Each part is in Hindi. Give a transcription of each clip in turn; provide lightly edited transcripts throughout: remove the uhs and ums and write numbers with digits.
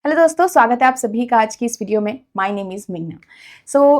हेलो दोस्तों, स्वागत है आप सभी का आज की इस वीडियो में। My name is Meena.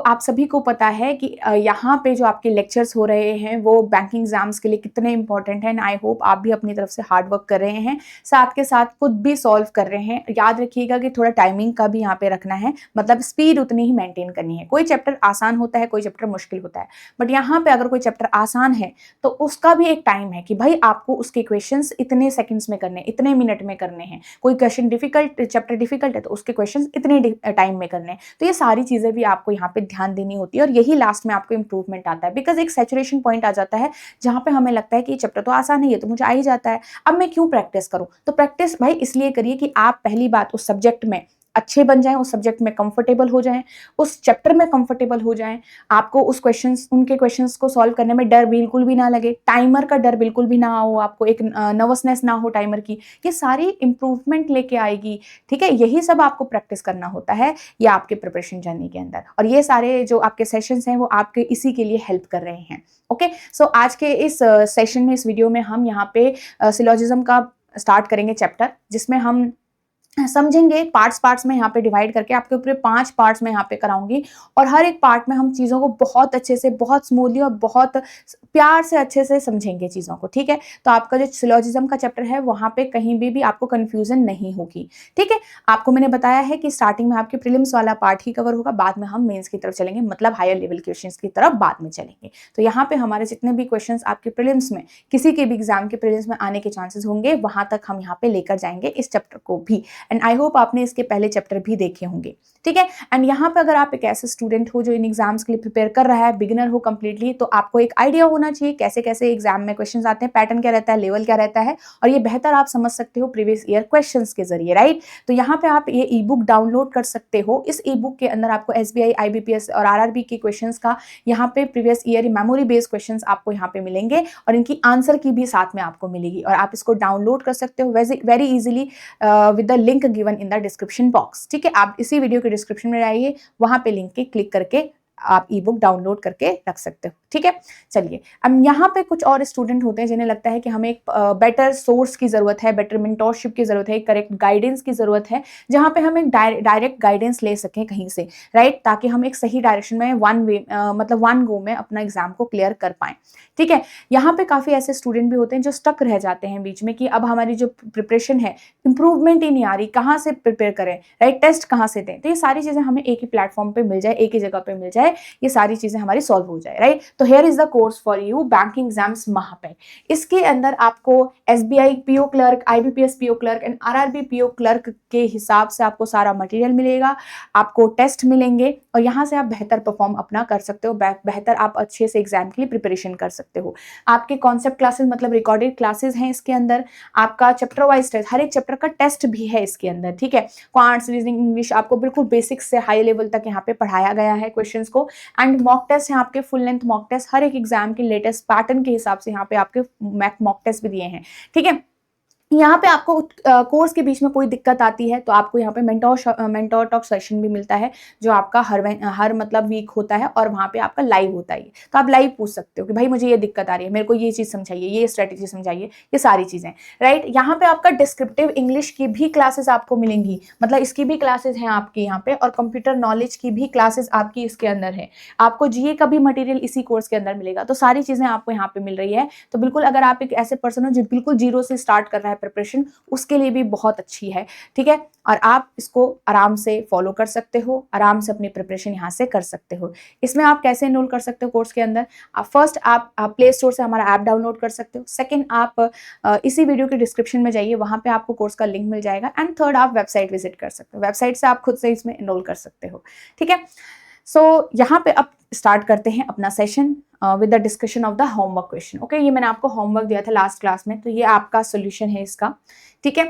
आप सभी को पता है कि यहाँ पे जो आपके लेक्चर्स हो रहे हैं वो बैंकिंग एग्जाम्स के लिए कितने इंपॉर्टेंट हैं एंड आई होप आप भी अपनी तरफ से हार्ड वर्क कर रहे हैं, साथ के साथ खुद भी सॉल्व कर रहे हैं। याद रखिएगा कि थोड़ा टाइमिंग का भी यहाँ पे रखना है, मतलब स्पीड उतनी ही मेंटेन करनी है। कोई चैप्टर आसान होता है, कोई चैप्टर मुश्किल होता है, बट यहाँ पे अगर कोई चैप्टर आसान है तो उसका भी एक टाइम है कि भाई आपको उसके क्वेश्चंस इतने सेकंड्स में करने, इतने मिनट में करने हैं। कोई क्वेश्चन डिफिकल्ट, चैप्टर डिफिकल्ट है तो उसके क्वेश्चंस इतने टाइम में करने हैं। तो ये सारी चीजें भी आपको यहाँ पे ध्यान देनी होती है और यही लास्ट में आपको इंप्रूवमेंट आता है। बिकॉज एक सैचुरेशन पॉइंट आ जाता है जहां पे हमें लगता है कि ये चैप्टर तो आसान है, ये तो मुझे आ ही जाता है, अब मैं क्यों प्रैक्टिस करूं। तो प्रैक्टिस भाई इसलिए करिए कि आप पहली बात उस सब्जेक्ट में अच्छे बन जाएं, उस सब्जेक्ट में कंफर्टेबल हो जाएं, उस चैप्टर में कंफर्टेबल हो जाएं। आपको उस क्वेश्चंस, उनके क्वेश्चंस को सॉल्व करने में डर बिल्कुल भी ना लगे, टाइमर का डर बिल्कुल भी ना हो, आपको एक नर्वसनेस ना हो टाइमर की। ये सारी इंप्रूवमेंट लेके आएगी। ठीक है, यही सब आपको प्रैक्टिस करना होता है ये आपके प्रिपरेशन जर्नी के अंदर, और ये सारे जो आपके सेशंस हैं वो आपके इसी के लिए हेल्प कर रहे हैं। ओके, आज के इस सेशन में, इस वीडियो में हम यहाँ पे सिलोजिज्म का स्टार्ट करेंगे चैप्टर, जिसमें हम समझेंगे पार्ट्स में यहाँ पे डिवाइड करके। आपके ऊपर 5 पार्ट्स में यहाँ पे कराऊंगी और हर एक पार्ट में हम चीज़ों को बहुत अच्छे से, बहुत स्मूथली और बहुत प्यार से अच्छे से समझेंगे चीज़ों को। ठीक है, तो आपका जो सिलोजिज्म का चैप्टर है वहाँ पे कहीं भी आपको कंफ्यूजन नहीं होगी। ठीक है, आपको मैंने बताया है कि स्टार्टिंग में आपके प्रीलिम्स वाला पार्ट ही कवर होगा, बाद में हम मेंस की तरफ चलेंगे, मतलब हायर लेवल क्वेश्चन की तरफ बाद में चलेंगे। तो यहाँ पे हमारे जितने भी क्वेश्चन आपके प्रीलिम्स में, किसी के भी एग्जाम के प्रीलिम्स में आने के चांसेस होंगे, वहां तक हम यहाँ पे लेकर जाएंगे इस चैप्टर को भी। एंड आई होप आपने इसके पहले चैप्टर भी देखे होंगे। ठीक है, एंड यहाँ पे अगर आप एक ऐसे स्टूडेंट हो जो इन एग्जाम्स के लिए प्रिपेयर कर रहा है, बिगिनर हो कंप्लीटली, तो आपको एक आइडिया होना चाहिए कैसे कैसे एग्जाम में क्वेश्चंस आते हैं, पैटर्न क्या रहता है, लेवल क्या रहता है, और ये बेहतर आप समझ सकते हो प्रीवियस ईयर क्वेश्चंस के जरिए। राइट, तो यहाँ पे आप ये ई बुक डाउनलोड कर सकते हो। इस ई बुक के अंदर आपको SBI, IBPS और RRB के क्वेश्चंस का यहाँ पे previous year memory based questions आपको यहाँ पे मिलेंगे और इनकी आंसर की भी साथ में आपको मिलेगी, और आप इसको डाउनलोड कर सकते हो very easily with the link given in the description box. ठीक है, आप इसी वीडियो के डिस्क्रिप्शन में जाइए, वहां पे लिंक के क्लिक करके आप ई बुक डाउनलोड करके रख सकते हो। ठीक है, चलिए, अब यहाँ पे कुछ और स्टूडेंट होते हैं जिन्हें लगता है कि हमें एक बेटर सोर्स की जरूरत है, बेटर मेंटोरशिप की जरूरत है, एक करेक्ट गाइडेंस की जरूरत है, जहाँ पे हम एक डायरेक्ट गाइडेंस ले सकें कहीं से। राइट, ताकि हम एक सही डायरेक्शन में वन गो में अपना एग्जाम को क्लियर कर पाए। ठीक है, यहाँ पे काफी ऐसे स्टूडेंट भी होते हैं जो स्टक रह जाते हैं बीच में कि अब हमारी जो प्रिपरेशन है, इंप्रूवमेंट ही नहीं आ रही, कहाँ से प्रिपेयर करें, राइट, टेस्ट कहाँ से दें। तो ये सारी चीजें हमें एक ही प्लेटफॉर्म पे मिल जाए, एक ही जगह पे मिल जाए, ये सारी चीजें हमारी सॉल्व हो जाए। राइट, तो here is the course for you, banking exams महापैक। इसके अंदर आपको SBI PO clerk, IBPS PO clerk and RRB PO clerk के हिसाब से आपको सारा मटेरियल मिलेगा, आपको टेस्ट मिलेंगे, और यहाँ से आप बेहतर परफॉर्म अपना कर सकते हो, बेहतर आप अच्छे से एग्जाम के लिए प्रिपरेशन कर सकते हो। आपके कॉन्सेप्ट क्लासेस, मतलब रिकॉर्डेड क्लासेस हैं इसके अंदर, आपका चैप्टर वाइज टेस्ट, हर एक चैप्टर का टेस्ट भी है इसके अंदर। ठीक है, क्वांट्स, रीजनिंग, इंग्लिश, आपको बिल्कुल बेसिक्स से हाई लेवल तक यहाँ पे पढ़ाया गया है क्वेश्चंस को। एंड मॉक टेस्ट हैं आपके, फुल लेंथ मॉक टेस्ट, हर एक एग्जाम के लेटेस्ट पैटर्न के हिसाब से यहाँ पे आपके मॉक टेस्ट भी दिए हैं। ठीक है, यहाँ पे आपको कोर्स के बीच में कोई दिक्कत आती है तो आपको यहाँ पे मेंटोर टॉक सेशन भी मिलता है, जो आपका हर मतलब वीक होता है, और वहाँ पे आपका लाइव होता है। तो आप लाइव पूछ सकते हो कि भाई मुझे ये दिक्कत आ रही है, मेरे को ये चीज़ समझाइए, ये स्ट्रेटेजी समझाइए, ये सारी चीज़ें। राइट, यहाँ पे आपका डिस्क्रिप्टिव इंग्लिश की भी क्लासेस आपको मिलेंगी, मतलब इसकी भी क्लासेस हैं आपके यहाँ पे, और कंप्यूटर नॉलेज की भी क्लासेस आपकी इसके अंदर है। आपको GA का भी मटेरियल इसी कोर्स के अंदर मिलेगा। तो सारी चीज़ें आपको यहाँ पे मिल रही है। तो बिल्कुल अगर आप एक ऐसे पर्सन हो जो बिल्कुल जीरो से स्टार्ट कर रहा है प्रिपरेशन, उसके लिए भी बहुत अच्छी है। ठीक है, और आप इसको आराम से फॉलो कर सकते हो, आराम से अपनी प्रिपरेशन यहाँ से कर सकते हो। इसमें आप कैसे एनरोल कर सकते हो कोर्स के अंदर? फर्स्ट आप प्ले स्टोर से हमारा ऐप डाउनलोड कर सकते हो। सेकंड, आप इसी वीडियो के डिस्क्रिप्शन में जाइए, वहां पे आपको कोर्स का लिंक मिल जाएगा। एंड थर्ड, आप वेबसाइट विजिट कर सकते हो, वेबसाइट से आप खुद से इसमें एनरोल कर सकते हो। ठीक है, यहाँ पे अब स्टार्ट करते हैं अपना session with the discussion of the homework question. Okay, ये मैंने आपको होमवर्क दिया था लास्ट क्लास में, तो ये आपका सोल्यूशन है इसका। ठीक है,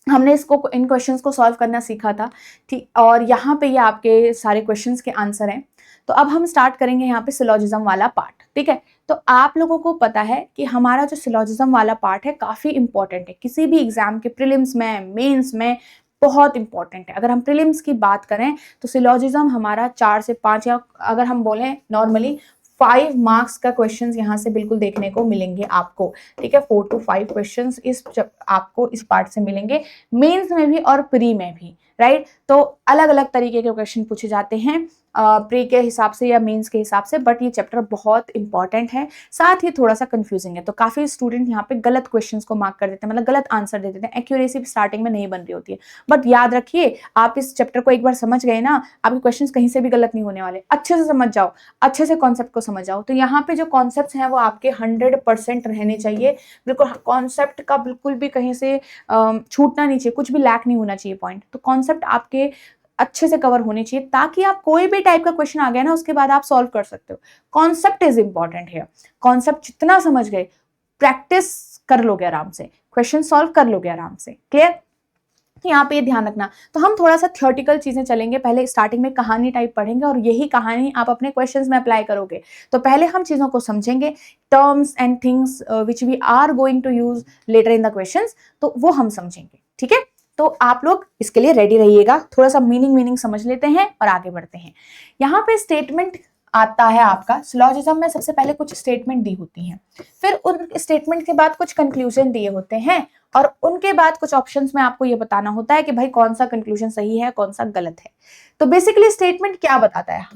हमने इसको, इन क्वेश्चंस को सॉल्व करना सीखा था। ठीक, और यहाँ पे ये आपके सारे क्वेश्चंस के आंसर हैं। तो अब हम स्टार्ट करेंगे यहाँ पे सिलोजिज्म वाला पार्ट। ठीक है, तो आप लोगों को पता है कि हमारा जो सिलोजिज्म वाला पार्ट है काफी इंपॉर्टेंट है, किसी भी एग्जाम के प्रीलिम्स में, मेंस में बहुत इंपॉर्टेंट है। अगर हम प्रीलिम्स की बात करें तो सिलोजिज्म हमारा 4 से 5, या अगर हम बोलें नॉर्मली 5 मार्क्स का क्वेश्चंस यहाँ से बिल्कुल देखने को मिलेंगे आपको, ठीक है। 4 to 5 क्वेश्चंस आपको इस पार्ट से मिलेंगे, मेंस में भी और प्री में भी, राइट। तो अलग अलग तरीके के क्वेश्चन पूछे जाते हैं प्री के हिसाब से या मेंस के हिसाब से, बट ये चैप्टर बहुत इंपॉर्टेंट है, साथ ही थोड़ा सा कंफ्यूजिंग है। तो काफी स्टूडेंट यहाँ पे गलत क्वेश्चंस को मार्क कर देते हैं, मतलब गलत आंसर दे देते हैं, एक्यूरेसी स्टार्टिंग में नहीं बन रही होती है। बट याद रखिए, आप इस चैप्टर को एक बार समझ गए ना, आपके क्वेश्चंस कहीं से भी गलत नहीं होने वाले। अच्छे से समझ जाओ, अच्छे से कॉन्सेप्ट को समझ जाओ। तो यहाँ पे जो कॉन्सेप्ट हैं वो आपके 100% रहने चाहिए, बिल्कुल कॉन्सेप्ट का बिल्कुल भी कहीं से छूटना नहीं चाहिए, कुछ भी लैक नहीं होना चाहिए पॉइंट। तो कॉन्सेप्ट आपके अच्छे से कवर होने चाहिए, ताकि आप कोई भी टाइप का क्वेश्चन आ गया ना, उसके बाद आप सॉल्व कर सकते हो। कॉन्सेप्ट इज इंपॉर्टेंट है, कॉन्सेप्ट जितना समझ गए, प्रैक्टिस कर लोगे आराम से, क्वेश्चन सॉल्व कर लोगे आराम से। क्लियर? तो यहाँ पे ये ध्यान रखना। तो हम थोड़ा सा थियोरेटिकल चीजें चलेंगे, पहले स्टार्टिंग में कहानी टाइप पढ़ेंगे और यही कहानी आप अपने क्वेश्चंस में अप्लाई करोगे। तो पहले हम चीजों को समझेंगे, terms and things which we are going to use later in the questions, तो वो हम समझेंगे, ठीक है। तो आप लोग इसके लिए रेडी रहिएगा, थोड़ा सा मीनिंग समझ लेते हैं और आगे बढ़ते हैं। यहाँ पे स्टेटमेंट आता है आपका, सिलोजिज्म में सबसे पहले कुछ स्टेटमेंट दी होती हैं, फिर उन स्टेटमेंट के बाद कुछ कंक्लूजन दिए होते हैं, और उनके बाद कुछ ऑप्शंस में आपको ये बताना होता है कि भाई कौन सा कंक्लूजन सही है, कौन सा गलत है। तो बेसिकली स्टेटमेंट क्या बताता है?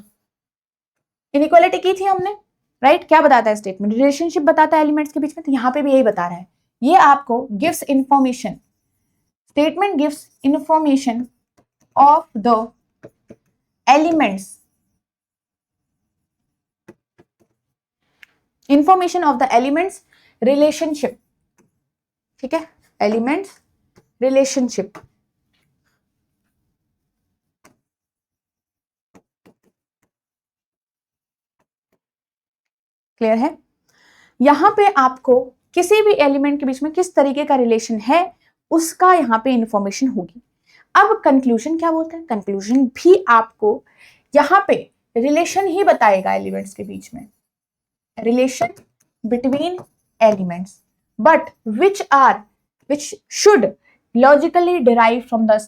इनइक्वालिटी की थी हमने, राइट। क्या बताता है स्टेटमेंट? रिलेशनशिप बताता है एलिमेंट्स के बीच में, तो यहाँ पे भी यही बता रहा है। ये आपको gives information, statement gives information of the elements, information of the elements relationship, ठीक है, एलिमेंट्स रिलेशनशिप। क्लियर है? यहां पे आपको किसी भी एलिमेंट के बीच में किस तरीके का रिलेशन है, उसका यहां पे इंफॉर्मेशन होगी। अब कंक्लूजन क्या बोलते हैं? कंक्लूजन भी आपको यहां पे रिलेशन ही बताएगा एलिमेंट्स के बीच में, relation between elements, but which should logically derive from the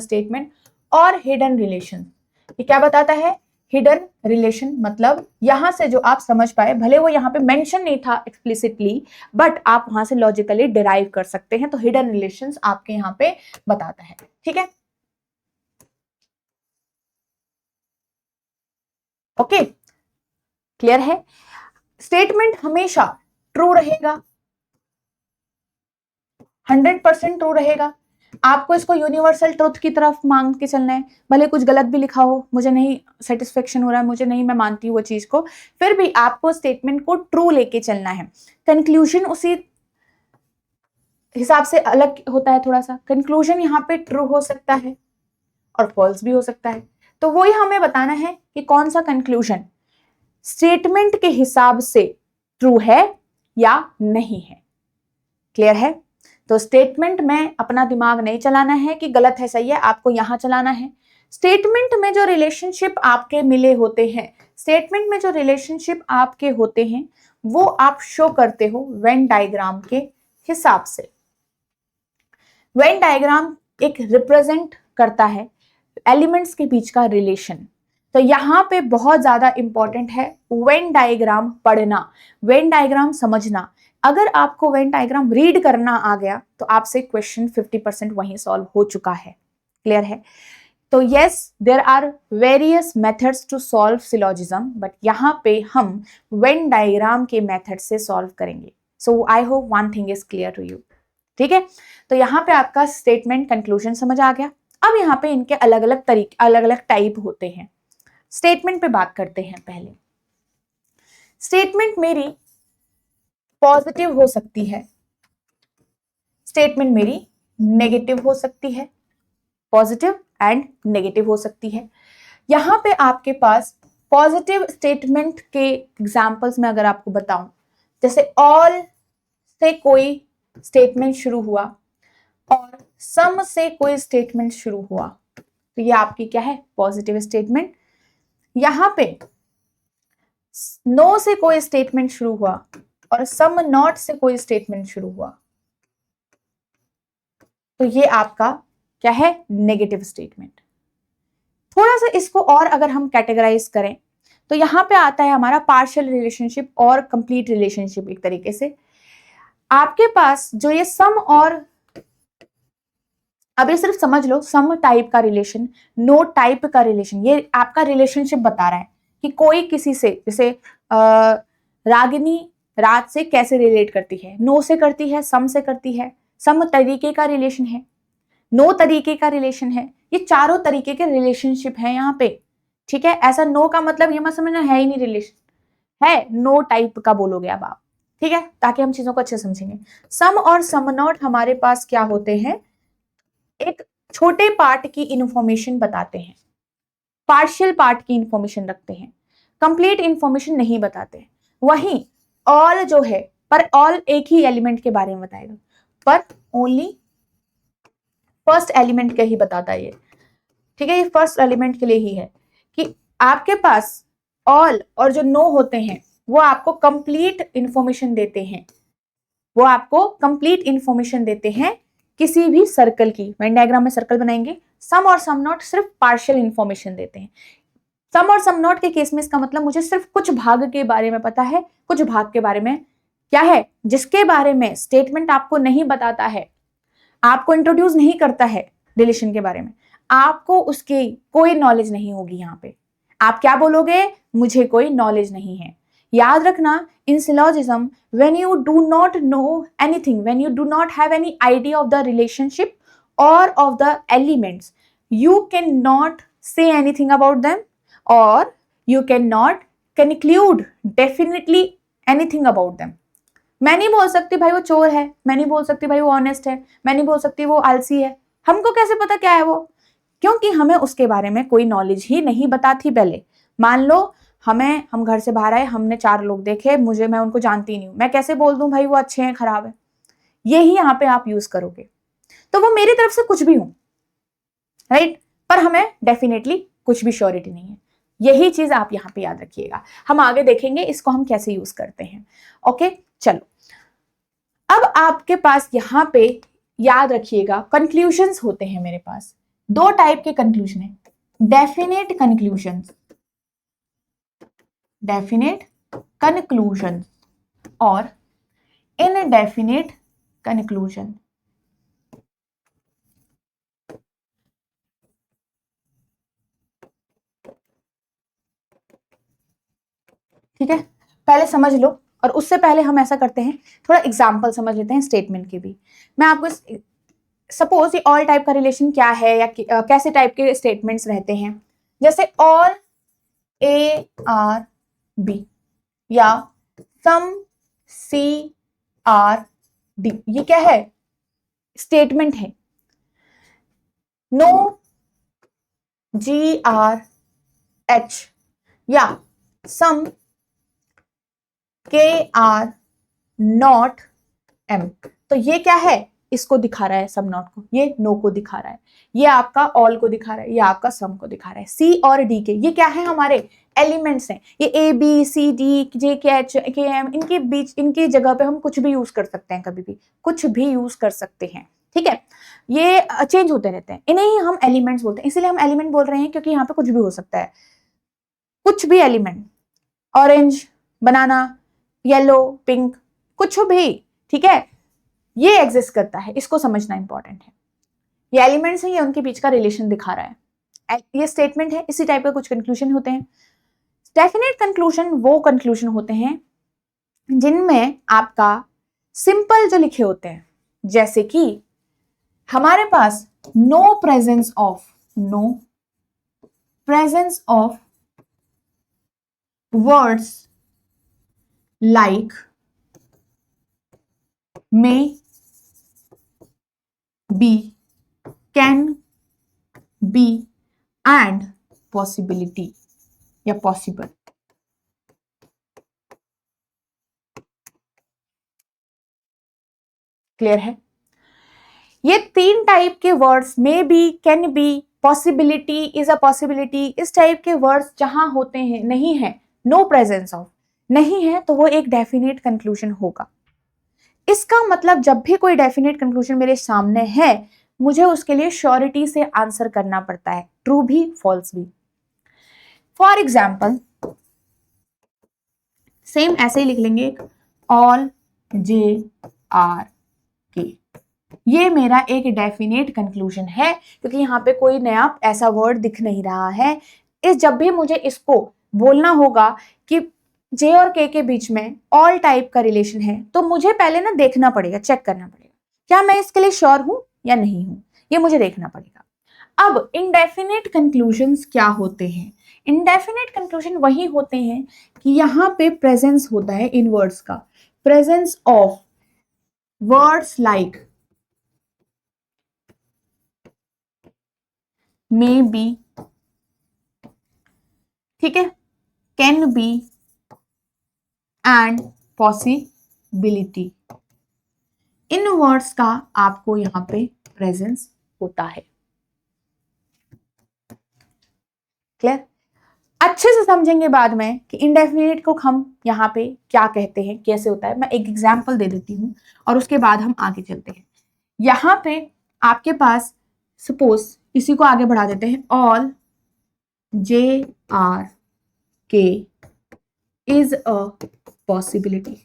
statement, और हिडन रिलेशन। ये क्या बताता है? हिडन रिलेशन मतलब यहां से जो आप समझ पाए, भले वो यहां पे मेंशन नहीं था एक्सप्लिसिटली, बट आप वहां से लॉजिकली डिराइव कर सकते हैं। तो हिडन रिलेशंस आपके यहां पे बताता है, ठीक है। ओके, क्लियर है? स्टेटमेंट हमेशा ट्रू रहेगा, 100% ट्रू रहेगा। आपको इसको यूनिवर्सल ट्रुथ की तरफ मांग के चलना है, भले कुछ गलत भी लिखा हो, मुझे नहीं सेटिस्फेक्शन हो रहा है, मुझे नहीं, मैं मानती हूँ वो चीज को, फिर भी आपको स्टेटमेंट को ट्रू लेके चलना है। कंक्लूजन उसी हिसाब से अलग होता है थोड़ा सा। कंक्लूजन यहाँ पे ट्रू हो सकता है और फॉल्स भी हो सकता है, तो वही हमें बताना है कि कौन सा कंक्लूजन स्टेटमेंट के हिसाब से ट्रू है या नहीं है। क्लियर है? तो स्टेटमेंट में अपना दिमाग नहीं चलाना है कि गलत है सही है, आपको यहां चलाना है। स्टेटमेंट में जो रिलेशनशिप आपके मिले होते हैं, स्टेटमेंट में जो रिलेशनशिप आपके होते हैं, वो आप शो करते हो वेन डायग्राम के हिसाब से। वेन डायग्राम एक रिप्रेजेंट करता है एलिमेंट्स के बीच का रिलेशन। तो यहां पे बहुत ज्यादा इंपॉर्टेंट है वेन डायग्राम पढ़ना, वेन डायग्राम समझना। अगर आपको वेन डायग्राम रीड करना आ गया तो आपसे क्वेश्चन 50% वहीं सॉल्व हो चुका है। क्लियर है? तो yes, there are various methods to solve syllogism, but यहां पे हम वेन डायग्राम के मेथड से सॉल्व करेंगे। So I hope one thing is clear to you, ठीक है। तो यहां पे आपका स्टेटमेंट कंक्लूजन समझ आ गया। अब यहाँ पे इनके अलग अलग तरीके, अलग अलग टाइप होते हैं। स्टेटमेंट पे बात करते हैं पहले। स्टेटमेंट मेरी पॉजिटिव हो सकती है, स्टेटमेंट मेरी नेगेटिव हो सकती है, पॉजिटिव एंड नेगेटिव हो सकती है। यहां पे आपके पास पॉजिटिव स्टेटमेंट के एग्जांपल्स में अगर आपको बताऊं, जैसे ऑल से कोई स्टेटमेंट शुरू हुआ और सम से कोई स्टेटमेंट शुरू हुआ, तो ये आपकी क्या है? Positive statement. यहां पे नो से कोई स्टेटमेंट शुरू हुआ और सम नॉट से कोई स्टेटमेंट शुरू हुआ, तो ये आपका क्या है? Negative statement. थोड़ा सा इसको और अगर हम कैटेगराइज करें तो यहाँ पे आता है हमारा पार्शियल रिलेशनशिप और कंप्लीट रिलेशनशिप। एक तरीके से आपके पास जो ये सम और, अब ये सिर्फ समझ लो, सम टाइप का रिलेशन, नो टाइप का रिलेशन, ये आपका रिलेशनशिप बता रहा है कि कोई किसी से, जैसे रागिनी रात से कैसे रिलेट करती है, नो से करती है, सम से करती है, सम तरीके का रिलेशन है, नो तरीके का रिलेशन है, ये चारों तरीके के रिलेशनशिप है यहाँ पे, ठीक है। ऐसा नो का मतलब ये मत समझना है ही नहीं रिलेशन, है नो टाइप का बोलोगे अब आप, ठीक है, ताकि हम चीजों को अच्छे समझेंगे। सम और सम नॉट हमारे पास क्या होते हैं, एक छोटे पार्ट की इंफॉर्मेशन बताते हैं, पार्शियल पार्ट की इंफॉर्मेशन रखते हैं, कंप्लीट इंफॉर्मेशन नहीं बताते। वहीं ऑल जो है, पर ऑल एक ही एलिमेंट के बारे में बताएगा, पर ओनली फर्स्ट एलिमेंट का ही बताता है ये, ठीक है, ये फर्स्ट एलिमेंट के लिए ही है कि आपके पास ऑल और जो नो होते हैं वो आपको कंप्लीट इंफॉर्मेशन देते हैं, वो आपको कंप्लीट इंफॉर्मेशन देते हैं किसी भी सर्कल की। वेन डायग्राम में सर्कल बनाएंगे। सम और सम नॉट सिर्फ पार्शियल इंफॉर्मेशन देते हैं। सम और सम नॉट के केस में इसका मतलब मुझे सिर्फ कुछ भाग के बारे में पता है, कुछ भाग के बारे में क्या है, जिसके बारे में स्टेटमेंट आपको नहीं बताता है, आपको इंट्रोड्यूस नहीं करता है रिलेशन के बारे में, आपको उसकी कोई नॉलेज नहीं होगी। यहाँ पे आप क्या बोलोगे, मुझे कोई नॉलेज नहीं है। याद रखना, in syllogism, when you do not know anything, when you do not have any idea of the relationship or of the elements, you cannot say anything about them, or you cannot conclude definitely anything about them. मैं नहीं बोल सकती भाई वो चोर है, मैं नहीं बोल सकती भाई वो ऑनेस्ट है, मैं नहीं बोल सकती वो आलसी है। हमको कैसे पता क्या है वो, क्योंकि हमें उसके बारे में कोई नॉलेज ही नहीं बताती पहले। मान लो हम घर से बाहर आए, हमने 4 लोग देखे, मैं उनको जानती नहीं हूं, मैं कैसे बोल दूं भाई वो अच्छे हैं खराब है, यही यहाँ पे आप यूज करोगे, तो वो मेरी तरफ से कुछ भी हो, राइट, पर हमें डेफिनेटली कुछ भी श्योरिटी नहीं है। यही चीज आप यहाँ पे याद रखिएगा। हम आगे देखेंगे इसको हम कैसे यूज करते हैं। ओके, चलो अब आपके पास यहाँ पे याद रखिएगा कंक्लूजन्स होते हैं मेरे पास। 2 टाइप के कंक्लूजन है, डेफिनेट कंक्लूजन्स, डेफिनेट कंक्लूजन और इनडेफिनेट कंक्लूजन। ठीक है, पहले समझ लो, और उससे पहले हम ऐसा करते हैं, थोड़ा एग्जाम्पल समझ लेते हैं स्टेटमेंट के भी। मैं आपको सपोज ये ऑल टाइप का रिलेशन क्या है या कैसे टाइप के स्टेटमेंट्स रहते हैं, जैसे ऑल ए आर बी या सम सी आर डी, ये क्या है, स्टेटमेंट है। नो जी आर एच या सम के आर नॉट एम, तो ये क्या है, इसको दिखा रहा है, सम नॉट को, ये नो को दिखा रहा है, ये आपका ऑल को दिखा रहा है, ये आपका सम को दिखा रहा है। सी और डी के ये क्या है, हमारे एलिमेंट्स हैं। ये A B C D J के एच के एम, इनके बीच, इनकी जगह पे हम कुछ भी यूज कर सकते हैं, कभी भी कुछ भी यूज कर सकते हैं, ठीक है, ये चेंज होते रहते हैं, इन्हें ही हम एलिमेंट्स बोलते हैं। इसीलिए हम एलिमेंट बोल रहे हैं क्योंकि यहाँ पे कुछ भी हो सकता है, कुछ भी एलिमेंट, ऑरेंज, बनाना, येलो, पिंक, कुछ भी, ठीक है, ये एग्जिस्ट करता है, इसको समझना इंपॉर्टेंट है। ये एलिमेंट्स हैं, ये उनके बीच का रिलेशन दिखा रहा है, ये स्टेटमेंट है। इसी टाइप का कुछ कंक्लूजन होते हैं। डेफिनेट कंक्लूजन वो कंक्लूजन होते हैं जिनमें आपका सिंपल जो लिखे होते हैं, जैसे कि हमारे पास no presence of words like may be, can be and possibility या possible। क्लियर है? ये 3 टाइप के words, may be, can be, possibility, is a possibility, इस टाइप के वर्ड्स जहां होते हैं, नहीं है, नो प्रेजेंस ऑफ नहीं है, तो वो एक डेफिनेट कंक्लूजन होगा। इसका मतलब जब भी कोई डेफिनेट कंक्लूजन मेरे सामने है, मुझे उसके लिए श्योरिटी से आंसर करना पड़ता है, ट्रू भी फॉल्स भी। फॉर एग्जाम्पल सेम ऐसे ही लिख लेंगे, ऑल जे आर के। ये मेरा एक डेफिनेट कंक्लूजन है, क्योंकि यहाँ पे कोई नया ऐसा वर्ड दिख नहीं रहा है। इस जब भी मुझे इसको बोलना होगा कि जे और के बीच में ऑल टाइप का रिलेशन है, तो मुझे पहले ना देखना पड़ेगा, चेक करना पड़ेगा क्या मैं इसके लिए श्योर हूं या नहीं हूं, ये मुझे देखना पड़ेगा। अब इनडेफिनेट कंक्लूजन्स क्या होते हैं? इनडेफिनेट कंक्लूजन वही होते हैं कि यहाँ पे प्रेजेंस होता है इन वर्ड्स का, presence of words like may be, ठीक है, can be and possibility. In words का आपको यहां पे प्रेजेंस होता है। क्लियर? अच्छे से समझेंगे बाद में कि इंडेफिनिट को हम यहाँ पे क्या कहते हैं, कैसे होता है। मैं एक एग्जाम्पल दे देती हूँ और उसके बाद हम आगे चलते हैं। यहाँ पे आपके पास सपोज इसी को आगे बढ़ा देते हैं, ऑल जे आर के इज अ पॉसिबिलिटी।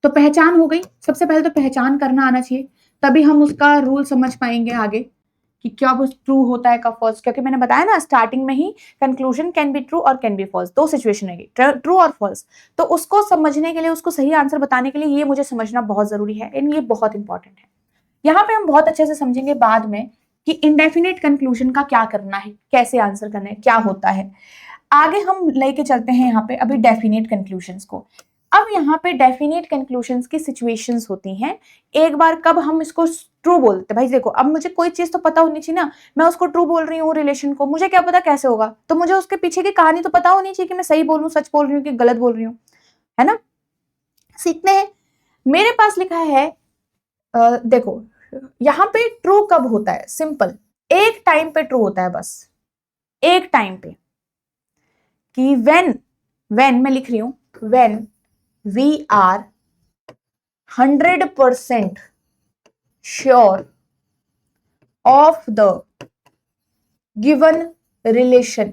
तो पहचान हो गई। सबसे पहले तो पहचान करना आना चाहिए, तभी हम उसका रूल समझ पाएंगे आगे कि क्या वो ट्रू होता है कब फॉल्स। क्योंकि मैंने बताया ना स्टार्टिंग में ही, कंक्लूजन कैन बी ट्रू और कैन बी फॉल्स, दो सिचुएशन है, ट्रू और फॉल्स। तो उसको समझने के लिए, उसको सही आंसर बताने के लिए ये मुझे समझना बहुत जरूरी है, एंड ये बहुत इंपॉर्टेंट है। यहाँ पे हम बहुत अच्छे से समझेंगे बाद में कि इंडेफिनिट कंक्लूजन का क्या करना है, कैसे आंसर करना है, क्या होता है। आगे हम लेके चलते हैं यहाँ पे अभी डेफिनेट कंक्लूजन्स को। अब यहाँ पे डेफिनेट कंक्लूजन्स की सिचुएशंस होती हैं। एक बार कब हम इसको ट्रू बोलते हैं, भाई देखो अब मुझे कोई चीज तो पता होनी चाहिए ना, मैं उसको ट्रू बोल रही हूँ रिलेशन को, मुझे क्या पता कैसे होगा, तो मुझे उसके पीछे की कहानी तो पता होनी चाहिए कि मैं सही बोल रही हूँ, सच बोल रही हूँ कि गलत बोल रही हूँ, है ना। सीखते हैं। मेरे पास लिखा है देखो यहाँ पे ट्रू कब होता है, सिंपल, एक टाइम पे ट्रू होता है, बस एक टाइम पे, कि when मैं लिख रही हूं, when we are 100% sure of the given relation।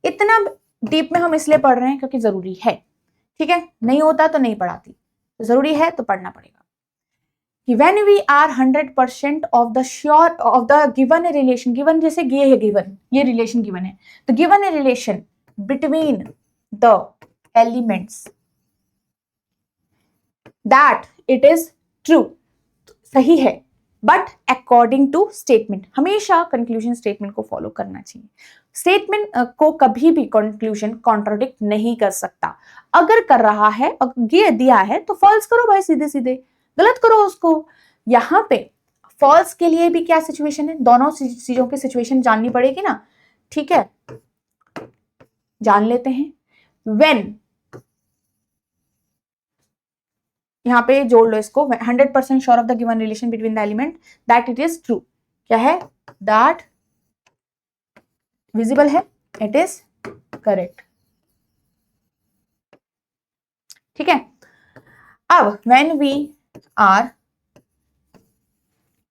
इतना डीप में हम इसलिए पढ़ रहे हैं क्योंकि जरूरी है, ठीक है, नहीं होता तो नहीं पढ़ाती, जरूरी है तो पढ़ना पड़ेगा। कि when we are 100% of the sure of the given relation, given जैसे ये है given, ये relation given है, तो given a relation between the elements that it is true, सही है, बट अकॉर्डिंग टू स्टेटमेंट। हमेशा कंक्लूजन स्टेटमेंट को फॉलो करना चाहिए। स्टेटमेंट को कभी भी कंक्लूजन कॉन्ट्रोडिक्ट नहीं कर सकता। अगर कर रहा है, ये दिया है तो फॉल्स करो भाई, सीधे सीधे गलत करो उसको। यहाँ पे फॉल्स के लिए भी क्या सिचुएशन है, दोनों चीजों की सिचुएशन जाननी पड़ेगी ना, ठीक है, जान लेते हैं। when, यहाँ पे जोड़ लो इसको, 100% sure of the given relation between the element that it is true. क्या है, दैट विजिबल है, इट इज करेक्ट, ठीक है। अब when we are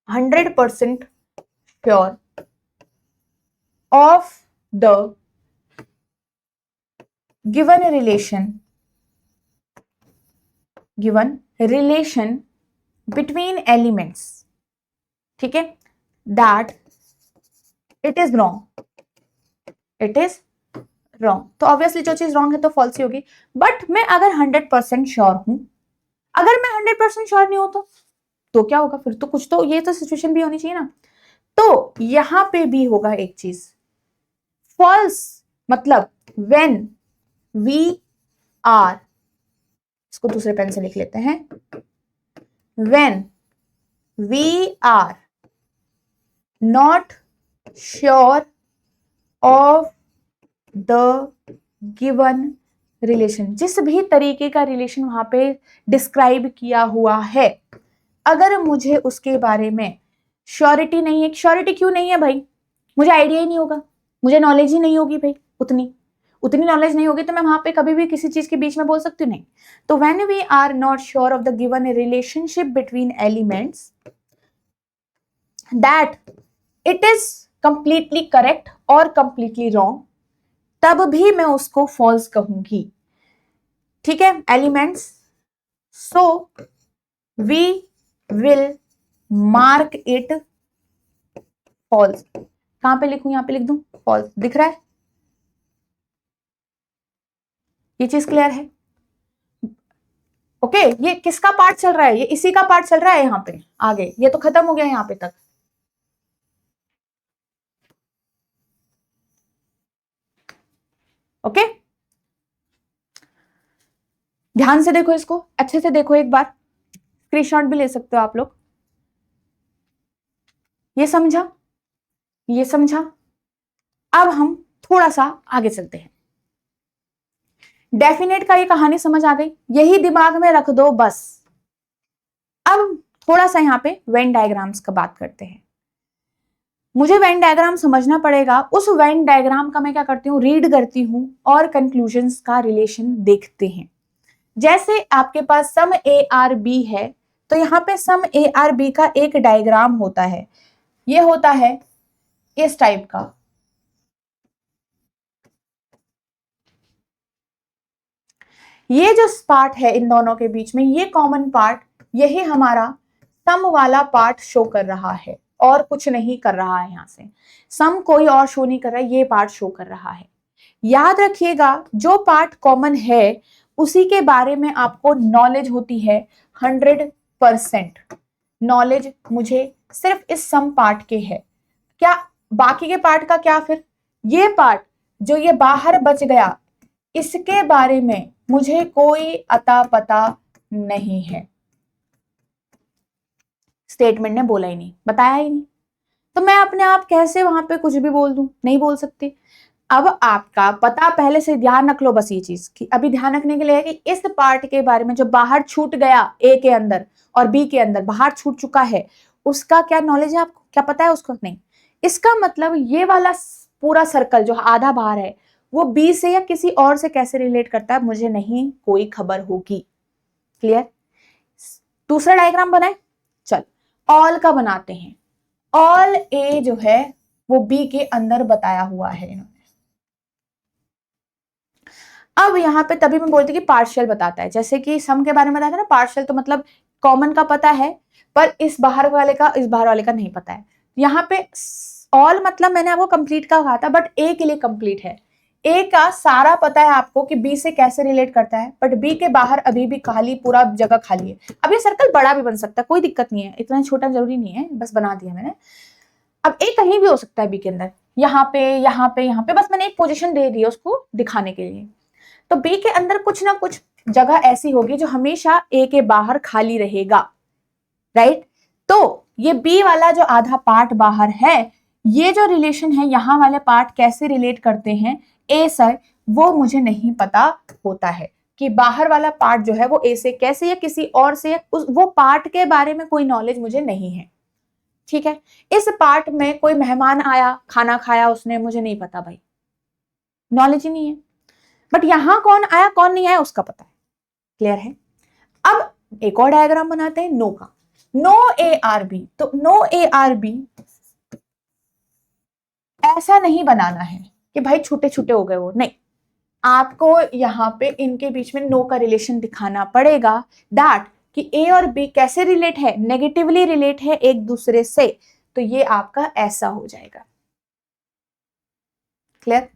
100% sure of the given relation between elements, ठीक है, that it is wrong, तो ऑब्वियसली जो चीज रॉन्ग है तो फॉल्स ही होगी। बट मैं अगर 100% श्योर हूं, अगर मैं 100% श्योर नहीं हूं तो क्या होगा फिर, तो कुछ तो ये तो सिचुएशन भी होनी चाहिए ना। तो यहां पे भी होगा एक चीज, फॉल्स मतलब when we are, इसको दूसरे पेन से लिख लेते हैं, when we are not sure of the given relation, जिस भी तरीके का रिलेशन वहां पे डिस्क्राइब किया हुआ है, अगर मुझे उसके बारे में श्योरिटी नहीं है, श्योरिटी क्यों नहीं है भाई, मुझे आइडिया ही नहीं होगा, मुझे नॉलेज ही नहीं होगी भाई, उतनी नॉलेज नहीं होगी तो मैं वहां पे कभी भी किसी चीज के बीच में बोल सकती हूँ नहीं। तो when we are not sure of the given relationship between elements, that it is completely correct और कंप्लीटली रॉन्ग, तब भी मैं उसको फॉल्स कहूंगी। ठीक है elements, so we will mark it false. कहां पे लिखूं, यहां पे लिख दूं फॉल्स, दिख रहा है? ये चीज क्लियर है? ओके ये किसका पार्ट चल रहा है? ये इसी का पार्ट चल रहा है यहाँ पे आगे, ये तो खत्म हो गया यहाँ पे तक। ओके ध्यान से देखो इसको, अच्छे से देखो एक बार, स्क्रीनशॉट भी ले सकते हो आप लोग। ये समझा? ये समझा? अब हम थोड़ा सा आगे चलते हैं। डेफिनेट का ये कहानी समझ आ गई, यही दिमाग में रख दो बस। अब थोड़ा सा यहाँ पे वेन डायग्राम्स का बात करते हैं। मुझे वेन डायग्राम समझना पड़ेगा, उस वेन डायग्राम का मैं क्या करती हूँ, रीड करती हूँ और कंक्लूजन्स का रिलेशन देखते हैं। जैसे आपके पास सम ए आर बी है, तो यहाँ पे सम ए आर बी का एक डायग्राम होता है, ये होता है इस टाइप का। ये जो पार्ट है इन दोनों के बीच में, ये कॉमन पार्ट, यही हमारा सम वाला पार्ट शो कर रहा है और कुछ नहीं कर रहा है। यहां से सम कोई और शो नहीं कर रहा है, ये पार्ट शो कर रहा है। याद रखिएगा जो पार्ट कॉमन है उसी के बारे में आपको नॉलेज होती है 100%। नॉलेज मुझे सिर्फ इस सम पार्ट के है, क्या बाकी के पार्ट का क्या? फिर ये पार्ट जो ये बाहर बच गया, इसके बारे में मुझे कोई अता पता नहीं है। स्टेटमेंट ने बोला ही नहीं, बताया ही नहीं, तो मैं अपने आप कैसे वहां पे कुछ भी बोल दूं? नहीं बोल सकती। अब आपका पता पहले से ध्यान रख लो बस ये चीज की, अभी ध्यान रखने के लिए है कि इस पार्ट के बारे में जो बाहर छूट गया ए के अंदर और बी के अंदर बाहर छूट चुका है, उसका क्या नॉलेज है आपको? क्या पता है उसको? नहीं। इसका मतलब ये वाला पूरा सर्कल जो आधा बाहर है वो बी से या किसी और से कैसे रिलेट करता है मुझे नहीं कोई खबर होगी। क्लियर? दूसरा डायग्राम बनाए, चल ऑल का बनाते हैं। ऑल ए जो है वो बी के अंदर बताया हुआ है इन्होंने। अब यहाँ पे तभी मैं बोलती कि पार्शियल बताता है, जैसे कि सम के बारे में बताया था ना, पार्शियल तो मतलब कॉमन का पता है पर इस बाहर वाले का इस बाहर वाले का नहीं पता है। यहाँ पे ऑल मतलब मैंने आपको कंप्लीट का कहा था, बट ए के लिए कंप्लीट है। ए का सारा पता है आपको कि बी से कैसे रिलेट करता है, बट बी के बाहर अभी भी खाली, पूरा जगह खाली है। अब ये सर्कल बड़ा भी बन सकता है, कोई दिक्कत नहीं है, इतना छोटा जरूरी नहीं है, बस बना दिया मैंने। अब ए कहीं भी हो सकता है बी के अंदर, यहाँ पे यहाँ पे यहाँ पे, बस मैंने एक पोजीशन दे दी है उसको दिखाने के लिए। तो बी के अंदर कुछ ना कुछ जगह ऐसी होगी जो हमेशा ए के बाहर खाली रहेगा, राइट? तो ये बी वाला जो आधा पार्ट बाहर है, ये जो रिलेशन है यहाँ वाले पार्ट कैसे रिलेट करते हैं ए से, वो मुझे नहीं पता होता है कि बाहर वाला पार्ट जो है वो ए से कैसे या किसी और से, वो पार्ट के बारे में कोई नॉलेज मुझे नहीं है। ठीक है, इस पार्ट में कोई मेहमान आया, खाना खाया उसने, मुझे नहीं पता भाई, नॉलेज ही नहीं है। बट यहां कौन आया कौन नहीं आया उसका पता है। क्लियर है? अब एक और डायग्राम बनाते हैं नो का। नो ए आर बी, तो नो ए आर बी ऐसा नहीं बनाना है कि भाई छूटे छूटे हो गए वो, नहीं। आपको यहां पे इनके बीच में नो का रिलेशन दिखाना पड़ेगा, दैट कि ए और बी कैसे रिलेट है, नेगेटिवली रिलेट है एक दूसरे से, तो ये आपका ऐसा हो जाएगा। क्लियर?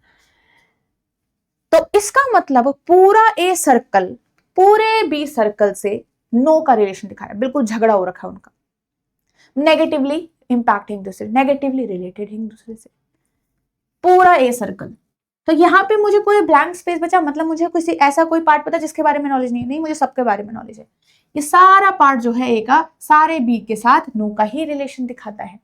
तो इसका मतलब पूरा ए सर्कल पूरे बी सर्कल से नो का रिलेशन दिखा रहा है, बिल्कुल झगड़ा हो रखा है उनका, नेगेटिवली इंपैक्ट एक दूसरे, नेगेटिवली रिलेटेड एक दूसरे से, पूरा ए सर्कल। तो यहाँ पे मुझे कोई ब्लैंक स्पेस बचा, मतलब मुझे किसी ऐसा कोई पार्ट पता जिसके बारे में नॉलेज नहीं है? नहीं, मुझे सबके बारे में नॉलेज है। ये सारा पार्ट जो है ए का सारे बी के साथ नो का ही रिलेशन दिखाता है।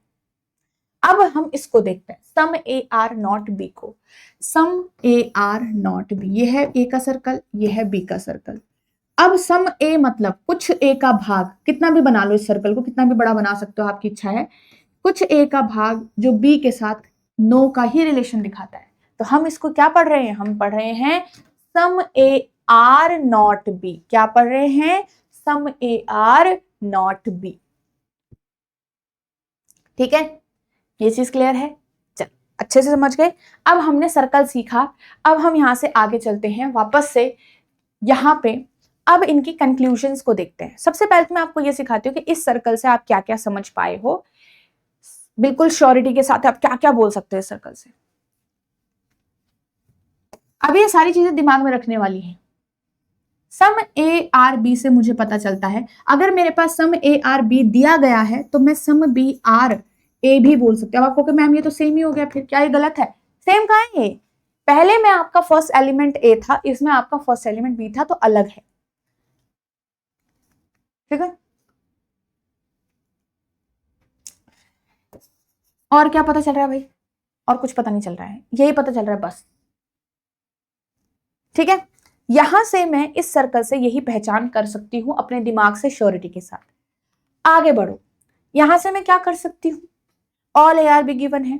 अब हम इसको देखते हैं सम ए आर नॉट बी को। सम ए आर नॉट बी, ये है ए का सर्कल, ये है बी का सर्कल। अब सम ए मतलब कुछ ए का भाग, कितना भी बना लो इस सर्कल को, कितना भी बड़ा बना सकते हो, आपकी इच्छा है। कुछ ए का भाग जो बी के साथ नो का ही रिलेशन दिखाता है। तो हम इसको क्या पढ़ रहे हैं? हम पढ़ रहे हैं सम ए आर नॉट बी। क्या पढ़ रहे हैं? सम ए आर नॉट बी। ठीक है, ये चीज क्लियर है, चल अच्छे से समझ गए। अब हमने सर्कल सीखा, अब हम यहां से आगे चलते हैं वापस से यहाँ पे। अब इनकी कंक्लूजन्स को देखते हैं। सबसे पहले तो मैं आपको ये सिखाती हूँ कि इस सर्कल से आप क्या क्या समझ पाए हो, बिल्कुल श्योरिटी के साथ आप क्या क्या बोल सकते हो इस सर्कल से। अब ये सारी चीजें दिमाग में रखने वाली हैं। सम ए आर बी से मुझे पता चलता है, अगर मेरे पास सम ए आर बी दिया गया है तो मैं सम बी आर ए भी बोल सकते हो। अब आपको मैम ये तो सेम ही हो गया, फिर क्या ये गलत है? सेम कहाँ है ये? पहले में आपका फर्स्ट एलिमेंट ए था, इसमें आपका फर्स्ट एलिमेंट बी था, तो अलग है। ठीक है, और क्या पता चल रहा है भाई? और कुछ पता नहीं चल रहा है, यही पता चल रहा है बस। ठीक है, यहां से मैं इस सर्कल से यही पहचान कर सकती हूं अपने दिमाग से श्योरिटी के साथ। आगे बढ़ो, यहां से मैं क्या कर सकती हूं? All A are be given है,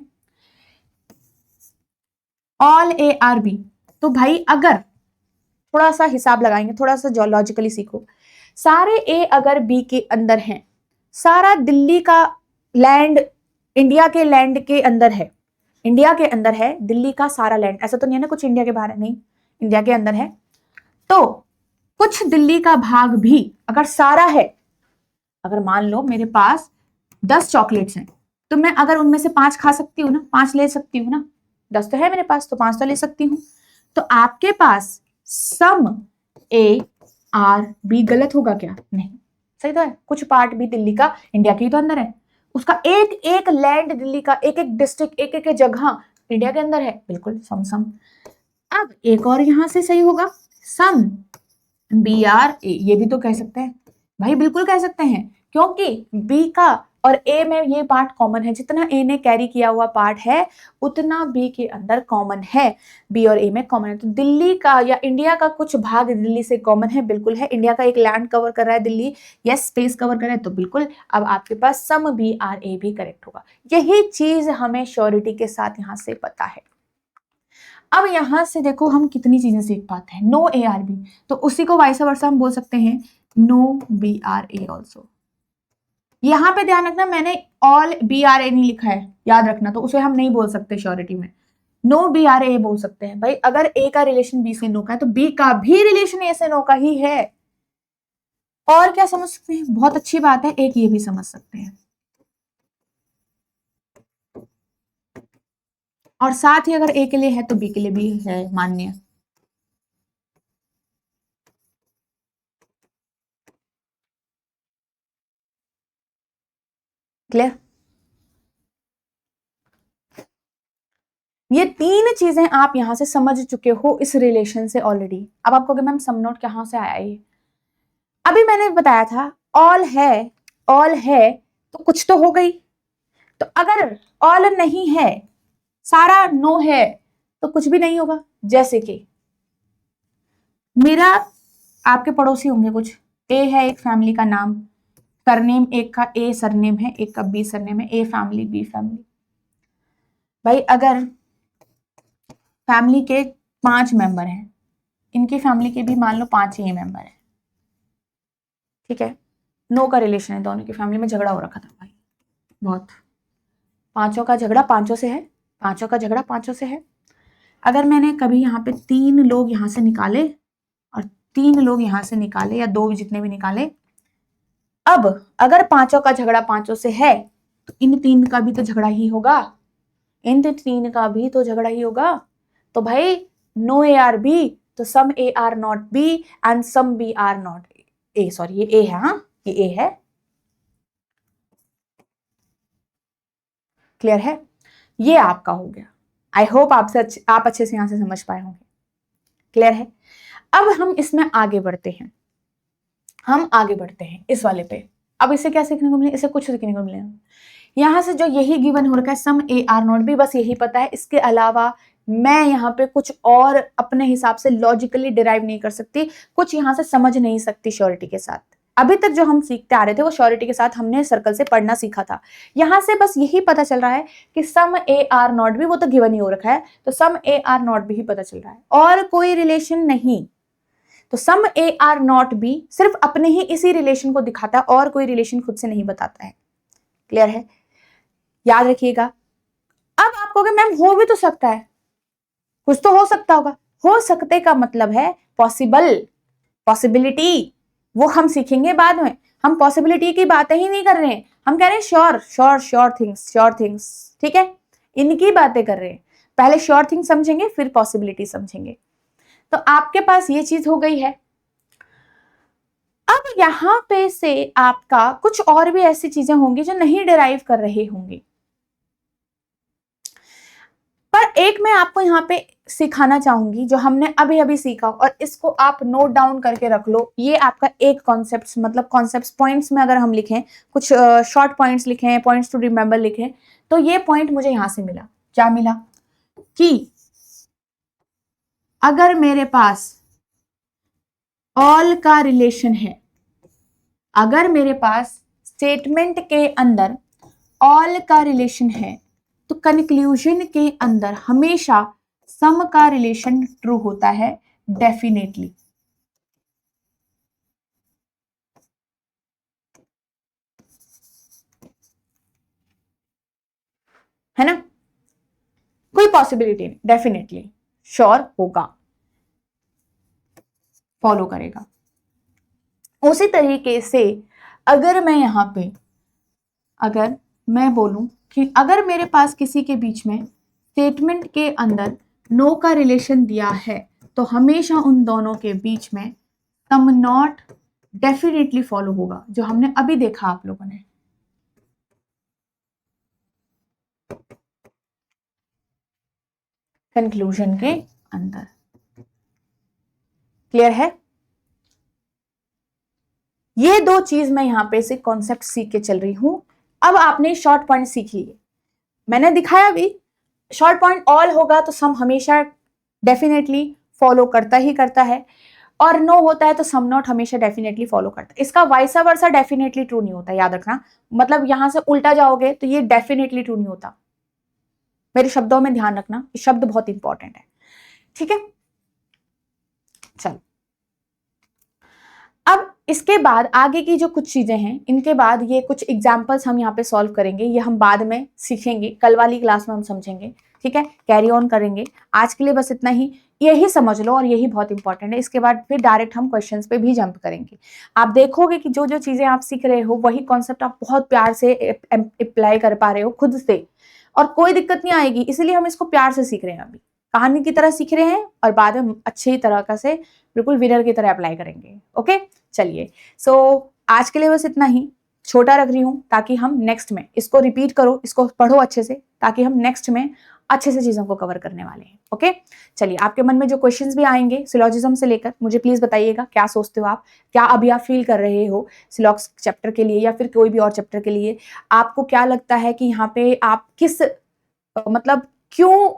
ऑल ए आर बी। तो भाई अगर थोड़ा सा हिसाब लगाएंगे, थोड़ा सा लॉजिकली सीखो, सारे ए अगर बी के अंदर हैं, सारा दिल्ली का लैंड इंडिया के लैंड के अंदर है, इंडिया के अंदर है दिल्ली का सारा लैंड, ऐसा तो नहीं है ना कुछ इंडिया के बाहर है, नहीं, इंडिया के अंदर है। तो कुछ दिल्ली का भाग भी अगर सारा है, अगर मान लो मेरे पास 10 चॉकलेट्स हैं, तो मैं अगर उनमें से 5 खा सकती हूँ ना, 5 ले सकती हूँ ना, 10 तो है मेरे पास, तो 5 तो ले सकती हूँ। तो आपके पास सम ए आर बी गलत होगा क्या? नहीं, सही तो है। कुछ पार्ट भी दिल्ली का इंडिया के ही तो अंदर है, उसका एक एक लैंड दिल्ली का, एक एक डिस्ट्रिक्ट, एक एक जगह इंडिया के अंदर है, बिल्कुल सम सम। अब एक और यहां से सही होगा, सम बी आर ए, ये भी तो कह सकते हैं भाई, बिल्कुल कह सकते हैं, क्योंकि बी का और ए में ये पार्ट कॉमन है, जितना ए ने कैरी किया हुआ पार्ट है उतना बी के अंदर कॉमन है, बी और ए में कॉमन है। तो दिल्ली का या इंडिया का कुछ भाग दिल्ली से कॉमन है, बिल्कुल है। इंडिया का एक लैंड कवर कर रहा है दिल्ली, यस, स्पेस कवर कर रहा है, तो बिल्कुल अब आपके पास सम बी आर ए भी करेक्ट होगा। यही चीज हमें श्योरिटी के साथ यहां से पता है। अब यहां से देखो हम कितनी चीजें सीख पाते हैं। नो ए आर बी, तो उसी को वाइस वर्सा हम बोल सकते हैं no B R A also. यहां पे ध्यान रखना, मैंने ऑल बी आर ए नहीं लिखा है, याद रखना, तो उसे हम नहीं बोल सकते श्योरिटी में, नो बी आर ए बोल सकते हैं। भाई अगर ए का रिलेशन बी से नो का है, तो बी का भी रिलेशन ए से नो का ही है। और क्या समझ सकते हैं? बहुत अच्छी बात है, एक ये भी समझ सकते हैं। और साथ ही अगर ए के लिए है तो बी के लिए भी है मान्य। क्लियर? ये 3 चीजें आप यहां से समझ चुके हो इस रिलेशन से ऑलरेडी। अब आपको मैम सम नोट कहां से आया ये? अभी मैंने बताया था ऑल है, ऑल है तो कुछ तो हो गई, तो अगर ऑल नहीं है, सारा नो है, तो कुछ भी नहीं होगा। जैसे कि मेरा, आपके पड़ोसी होंगे कुछ, ए है एक फैमिली का नाम, सरनेम एक का ए सरनेम है, एक का बी सरनेम है, ए फैमिली बी फैमिली। भाई अगर फैमिली के 5 मेंबर हैं, इनकी फैमिली के भी मान लो 5 ही मेंबर है, ठीक है, नो का रिलेशन है, दोनों की फैमिली में झगड़ा हो रखा था भाई बहुत, पांचों का झगड़ा पांचों से है, पांचों का झगड़ा पांचों से है। अगर मैंने कभी यहाँ पे 3 लोग यहां से निकाले और 3 लोग यहां से निकाले, या 2 जितने भी निकाले, अब अगर पांचों का झगड़ा पांचों से है, तो इन 3 का भी तो झगड़ा ही होगा, इन 3 का भी तो झगड़ा ही होगा। तो भाई नो ए आर बी, तो some A are not B and some B are not A, sorry ये ए है, हाँ ये ए है। क्लियर है? ये आपका हो गया। आई होप आप अच्छे से यहां से समझ पाए होंगे। क्लियर है? अब हम इसमें आगे बढ़ते हैं, हम आगे बढ़ते हैं इस वाले पे। अब इसे क्या सीखने को मिले? इसे कुछ सीखने को मिलेगा। यहां से जो यही गिवन हो रखा है सम ए आर नॉट बी, बस यही पता है, इसके अलावा मैं यहाँ पे कुछ और अपने हिसाब से लॉजिकली डिराइव नहीं कर सकती, कुछ यहां से समझ नहीं सकती श्योरिटी के साथ। अभी तक जो हम सीखते आ रहे थे वो श्योरिटी के साथ हमने सर्कल से पढ़ना सीखा था। यहां से बस यही पता चल रहा है कि सम ए आर नॉट बी, वो तो गिवन ही हो रखा है, तो some A are not B ही पता चल रहा है, और कोई रिलेशन नहीं। तो some A are not B सिर्फ अपने ही इसी रिलेशन को दिखाता है, और कोई रिलेशन खुद से नहीं बताता है। क्लियर है? याद रखिएगा। अब आप कहोगे मैम हो भी तो सकता है, कुछ तो हो सकता होगा। हो सकते का मतलब है पॉसिबल, पॉसिबिलिटी, वो हम सीखेंगे बाद में। हम पॉसिबिलिटी की बातें ही नहीं कर रहे हैं, हम कह रहे हैं sure sure sure things, sure things, ठीक है, इनकी बातें कर रहे हैं। पहले श्योर थिंग समझेंगे फिर पॉसिबिलिटी समझेंगे। तो आपके पास ये चीज हो गई है। अब यहां पे से आपका कुछ और भी ऐसी चीजें होंगी जो नहीं डिराइव कर रहे होंगे, पर एक मैं आपको यहाँ पे सिखाना चाहूंगी जो हमने अभी अभी सीखा, और इसको आप नोट डाउन करके रख लो। ये आपका एक कॉन्सेप्ट, मतलब कॉन्सेप्ट पॉइंट्स में अगर हम लिखें, कुछ शॉर्ट पॉइंट्स लिखें, पॉइंट्स टू रिमेंबर लिखें, तो ये पॉइंट मुझे यहां से मिला। क्या मिला? कि अगर मेरे पास ऑल का रिलेशन है, अगर मेरे पास स्टेटमेंट के अंदर ऑल का रिलेशन है, तो कंक्लूजन के अंदर हमेशा सम का रिलेशन ट्रू होता है, डेफिनेटली। है ना? कोई पॉसिबिलिटी नहीं, डेफिनेटली श्योर होगा, फॉलो करेगा। उसी तरीके से अगर मैं यहां पे, अगर मैं बोलूं कि अगर मेरे पास किसी के बीच में स्टेटमेंट के अंदर नो का रिलेशन दिया है, तो हमेशा उन दोनों के बीच में सम नॉट डेफिनेटली फॉलो होगा, जो हमने अभी देखा आप लोगों ने। कंक्लूजन के अंदर। क्लियर है? ये दो चीज मैं यहां पे से कॉन्सेप्ट सीख के चल रही हूं। अब आपने शॉर्ट पॉइंट सीख लिए, मैंने दिखाया भी। शॉर्ट पॉइंट ऑल होगा तो सम हमेशा डेफिनेटली फॉलो करता ही करता है, और नो होता है तो सम नॉट हमेशा डेफिनेटली फॉलो करता है। इसका वाइसा वर्सा डेफिनेटली ट्रू नहीं होता, याद रखना। मतलब यहां से उल्टा जाओगे तो ये डेफिनेटली ट्रू नहीं होता। मेरे शब्दों में ध्यान रखना, ये शब्द बहुत इंपॉर्टेंट है, ठीक है? चलो, अब इसके बाद आगे की जो कुछ चीजें हैं, इनके बाद ये कुछ एग्जाम्पल्स हम यहाँ पे सॉल्व करेंगे, ये हम बाद में सीखेंगे, कल वाली क्लास में हम समझेंगे, ठीक है? कैरी ऑन करेंगे। आज के लिए बस इतना ही, यही समझ लो और यही बहुत इंपॉर्टेंट है। इसके बाद फिर डायरेक्ट हम क्वेश्चंस पे भी जंप करेंगे। आप देखोगे कि जो जो चीजें आप सीख रहे हो वही कॉन्सेप्ट आप बहुत प्यार से अप्लाई कर पा रहे हो खुद से, और कोई दिक्कत नहीं आएगी। इसीलिए हम इसको प्यार से सीख रहे हैं, अभी कहानी की तरह सीख रहे हैं, और बाद में अच्छी तरह से बिल्कुल विनर की तरह अप्लाई करेंगे। ओके, चलिए। सो आज के लिए बस इतना ही, छोटा रख रही हूं ताकि हम नेक्स्ट में इसको रिपीट करो, इसको पढ़ो अच्छे से, ताकि हम नेक्स्ट में अच्छे से चीजों को कवर करने वाले हैं। ओके, चलिए। आपके मन में जो क्वेश्चंस भी आएंगे सिलॉजिज्म से लेकर, मुझे प्लीज बताइएगा क्या सोचते हो आप, क्या अभी आप फील कर रहे हो सिलॉक्स चैप्टर के लिए या फिर कोई भी और चैप्टर के लिए। आपको क्या लगता है कि यहाँ पे आप किस मतलब क्यों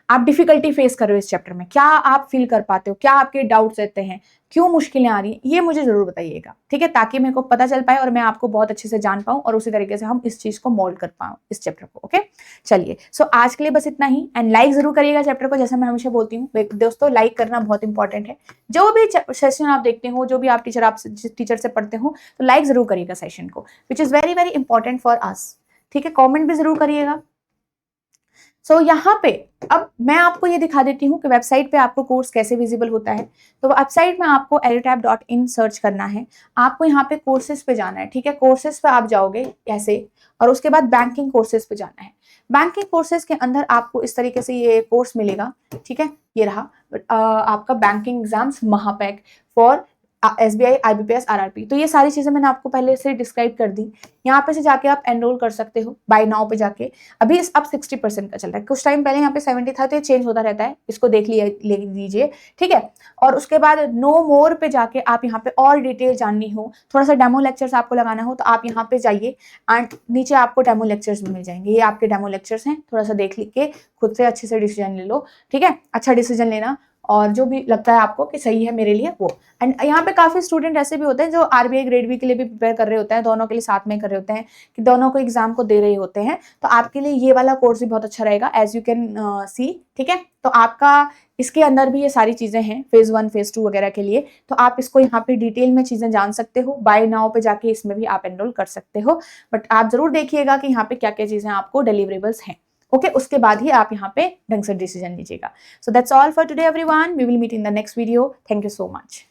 आप डिफिकल्टी फेस कर रहे हो इस चैप्टर में, क्या आप फील कर पाते हो, क्या आपके डाउट्स रहते हैं, क्यों मुश्किलें आ रही हैं, ये मुझे जरूर बताइएगा, ठीक है? ताकि मेरे को पता चल पाए और मैं आपको बहुत अच्छे से जान पाऊं, और उसी तरीके से हम इस चीज को मोल्ड कर पाऊं, इस चैप्टर को। ओके, चलिए। सो आज के लिए बस इतना ही, एंड लाइक जरूर करिएगा चैप्टर को, जैसे मैं हमेशा बोलती हूँ दोस्तों, लाइक करना बहुत इंपॉर्टेंट है। जो भी सेशन आप देखते हो, जो भी आप टीचर से पढ़ते हो, तो लाइक जरूर करिएगा सेशन को, which is very very important for us, ठीक है? कॉमेंट भी जरूर करिएगा। सो यहाँ पे अब मैं आपको ये दिखा देती हूँ कि वेबसाइट पे आपको कोर्स कैसे विजिबल होता है। तो वेबसाइट में आपको edutap.in सर्च करना है, आपको यहाँ पे कोर्सेज पे जाना है, ठीक है? कोर्सेज पे आप जाओगे ऐसे, और उसके बाद बैंकिंग कोर्सेज पे जाना है। बैंकिंग कोर्सेज के अंदर आपको इस तरीके से ये कोर्स मिलेगा, ठीक है? ये रहा आपका बैंकिंग एग्जाम्स महापैक फॉर SBI, IBPS, RRP। तो ये सारी चीजें मैंने आपको पहले से डिस्क्राइब कर दी। यहाँ पे से जाके आप एनरोल कर सकते हो बाय नाउ पे जाके। अभी अब 60% का चल रहा है, कुछ टाइम पहले यहाँ पे 70 था, तो ये चेंज होता रहता है, इसको देख लीजिए, ठीक है? और उसके बाद नो मोर पे जाके आप यहाँ पे और डिटेल जाननी हो, थोड़ा सा डेमो लेक्चर्स आपको लगाना हो, तो आप यहाँ पे जाइए, एंड नीचे आपको डेमो लेक्चर्स भी मिल जाएंगे। ये आपके डेमो लेक्चर्स हैं, थोड़ा सा देख लिख के खुद से अच्छे से डिसीजन ले लो, ठीक है? अच्छा डिसीजन लेना, और जो भी लगता है आपको कि सही है मेरे लिए वो। एंड यहाँ पे काफ़ी स्टूडेंट ऐसे भी होते हैं जो आरबीआई ग्रेड बी के लिए भी प्रिपेयर कर रहे होते हैं, दोनों के लिए साथ में कर रहे होते हैं कि दोनों को एग्जाम को दे रहे होते हैं। तो आपके लिए ये वाला कोर्स भी बहुत अच्छा रहेगा, एज यू कैन सी। ठीक है, तो आपका इसके अंदर भी ये सारी चीज़ें हैं फेज़ 1 फेज़ 2 वगैरह के लिए। तो आप इसको यहाँ पे डिटेल में चीज़ें जान सकते हो, बाय नाउ पे जाके इसमें भी आप एनरोल कर सकते हो। बट आप जरूर देखिएगा कि यहाँ पे क्या क्या चीज़ें आपको डिलीवरेबल्स हैं। ओके, उसके बाद ही आप यहाँ पे ढंग से डिसीजन लीजिएगा। So that's all for today everyone, we will meet in the next video. Thank you so much.